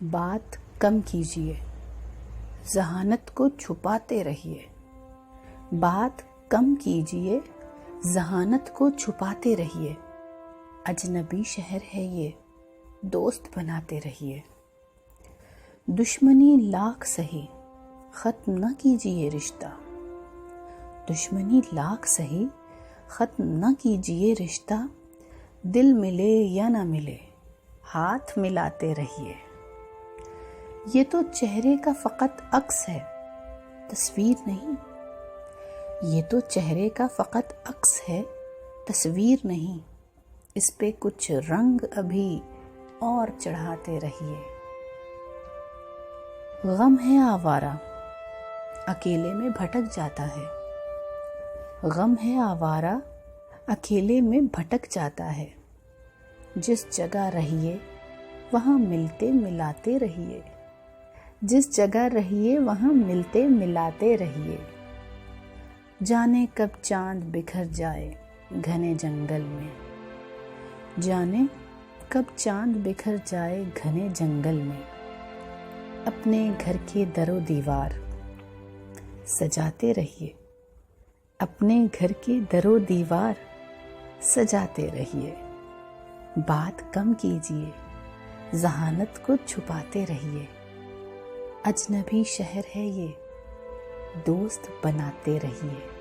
بات کم کیجیے، ذہانت کو چھپاتے رہیے۔ بات کم کیجیے، ذہانت کو چھپاتے رہیے۔ اجنبی شہر ہے یہ، دوست بناتے رہیے۔ دشمنی لاکھ سہی، ختم نہ کیجیے رشتہ۔ دشمنی لاکھ سہی، ختم نہ کیجیے رشتہ۔ دل ملے یا نہ ملے، ہاتھ ملاتے رہیے۔ یہ تو چہرے کا فقط عکس ہے، تصویر نہیں۔ یہ تو چہرے کا فقط عکس ہے، تصویر نہیں۔ اس پہ کچھ رنگ ابھی اور چڑھاتے رہیے۔ غم ہے آوارہ، اکیلے میں بھٹک جاتا ہے۔ غم ہے آوارہ، اکیلے میں بھٹک جاتا ہے۔ جس جگہ رہیے وہاں ملتے ملاتے رہیے۔ جس جگہ رہیے وہاں ملتے ملاتے رہیے۔ جانے کب چاند بکھر جائے گھنے جنگل میں۔ جانے کب چاند بکھر جائے گھنے جنگل میں۔ اپنے گھر کے در و دیوار سجاتے رہیے۔ اپنے گھر کے در و دیوار سجاتے رہیے۔ بات کم کیجیے، ذہانت کو چھپاتے رہیے۔ اجنبی شہر ہے یہ، دوست بناتے رہیے۔